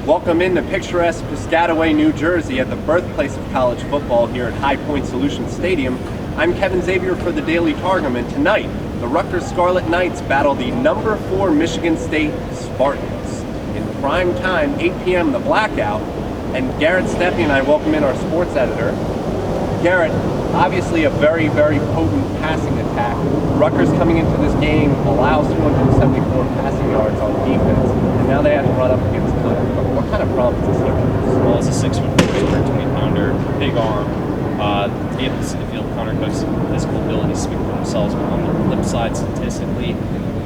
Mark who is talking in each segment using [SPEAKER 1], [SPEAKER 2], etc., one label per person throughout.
[SPEAKER 1] Welcome into picturesque Piscataway, New Jersey at the birthplace of college football here at High Point Solutions Stadium. I'm Kevin Xavier for the Daily Targum, and tonight the Rutgers Scarlet Knights battle the number 4 Michigan State Spartans. In prime time, 8 p.m. the blackout, and Garrett Steppe and I welcome in our sports editor. Garrett, obviously a very, very potent passing attack. Rutgers coming into this game allows 274 passing yards on defense, and now they have to run up against Connor Cook. What kind of problems is he?
[SPEAKER 2] Well, as a 6'4", 220-pounder, big arm, to be able to see the field, Connor Cook's physical abilities speak for themselves. But on the flip side, statistically,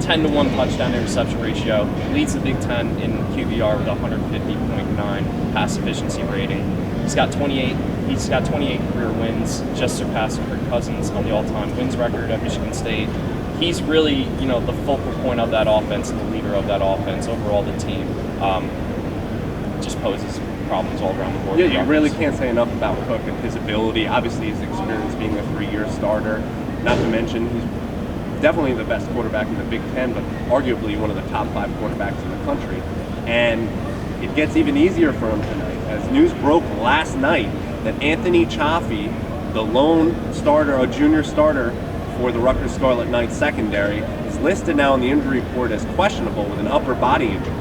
[SPEAKER 2] 10-to-1 touchdown interception ratio, leads the Big Ten in QBR with 150.9 pass efficiency rating. He's got 28 career wins, just surpassing Kirk Cousins on the all-time wins record at Michigan State. He's really, the focal point of that offense and the leader of that offense. Overall, the team just poses problems all around the board.
[SPEAKER 1] Yeah, you really can't say enough about Cook and his ability. Obviously, his experience being a 3-year starter. Not to mention, he's definitely the best quarterback in the Big Ten, but arguably one of the top 5 quarterbacks in the country. And it gets even easier for him tonight, as news broke last night that Anthony Chaffee, the lone starter, a junior starter for the Rutgers Scarlet Knights secondary, is listed now on the injury report as questionable with an upper body injury.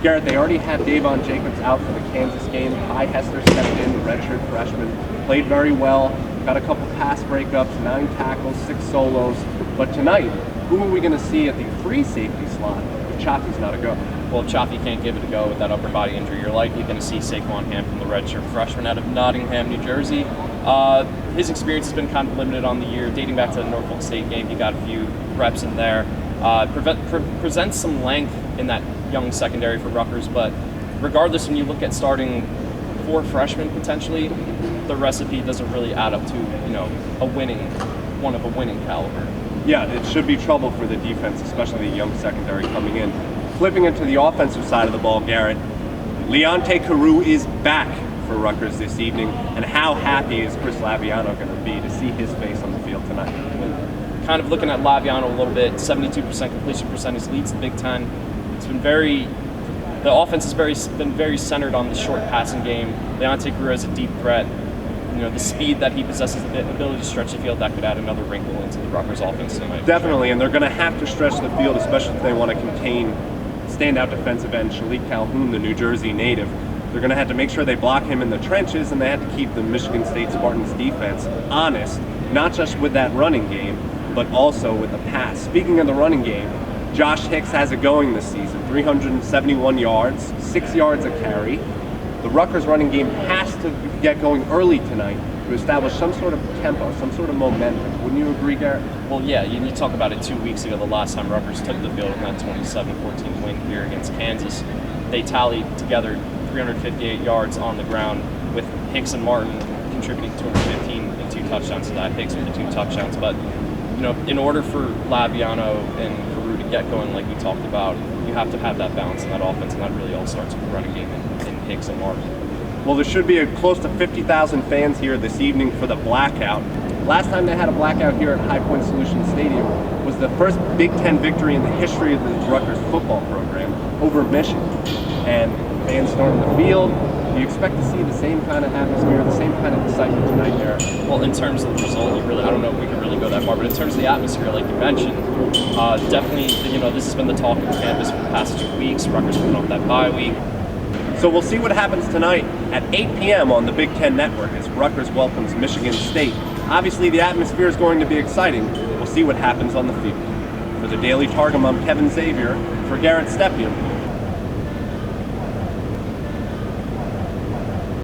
[SPEAKER 1] Garrett, they already had Davon Jacobs out for the Kansas game. Ty Hester stepped in, the redshirt freshman, played very well, got a couple pass breakups, 9 tackles, 6 solos. But tonight, who are we going to see at the free safety slot if Chaffee's not a go?
[SPEAKER 2] Well, if Chaffee can't give it a go with that upper body injury, you're likely going to see Saquon Hampton, the redshirt freshman out of Nottingham, New Jersey. His experience has been kind of limited on the year, dating back to the Norfolk State game. He got a few reps in there. Presents some length in that young secondary for Rutgers, but regardless, when you look at starting 4 freshmen potentially, the recipe doesn't really add up to a winning caliber.
[SPEAKER 1] Yeah, it should be trouble for the defense, especially the young secondary coming in. Flipping into the offensive side of the ball, Garrett, Leonte Carroo is back for Rutgers this evening, and how happy is Chris Laviano going to be to see his face on the field tonight?
[SPEAKER 2] Kind of looking at Laviano a little bit, 72% completion percentage, leads the Big Ten. It's been the offense has been very centered on the short passing game. Leonte Carroo has a deep threat. The speed that he possesses, the ability to stretch the field, that could add another wrinkle into the Rutgers offense tonight.
[SPEAKER 1] Definitely, and they're going to have to stretch the field, especially if they want to contain standout defensive end Shalik Calhoun, the New Jersey native. They're going to have to make sure they block him in the trenches, and they have to keep the Michigan State Spartans defense honest, not just with that running game, but also with the pass. Speaking of the running game, Josh Hicks has it going this season, 371 yards, 6 yards a carry. The Rutgers running game has to get going early tonight to establish some sort of tempo, some sort of momentum. Wouldn't you agree, Garrett?
[SPEAKER 2] Well, yeah, you talk about it 2 weeks ago, the last time Rutgers took the field in that 27-14 win here against Kansas. They tallied together 358 yards on the ground, with Hicks and Martin contributing 215 and 2 touchdowns to that. Hicks with the 2 touchdowns. But, in order for Laviano and Carroo to get going like we talked about, you have to have that balance in that offense, and that really all starts with the running game in Hicks and Martin.
[SPEAKER 1] Well, there should be close to 50,000 fans here this evening for the blackout. Last time they had a blackout here at High Point Solutions Stadium was the first Big Ten victory in the history of the Rutgers football program over Michigan. And fans stormed the field. Do you expect to see the same kind of atmosphere, the same kind of excitement tonight, Garrett?
[SPEAKER 2] Well, in terms of the result, I don't know if we can really go that far, but in terms of the atmosphere, like you mentioned, definitely, this has been the talk of campus for the past 2 weeks. Rutgers coming off that bye week.
[SPEAKER 1] So we'll see what happens tonight at 8 p.m. on the Big Ten Network as Rutgers welcomes Michigan State. Obviously, the atmosphere is going to be exciting. We'll see what happens on the field. For the Daily Targum, I'm Kevin Xavier. For Garrett Steppe,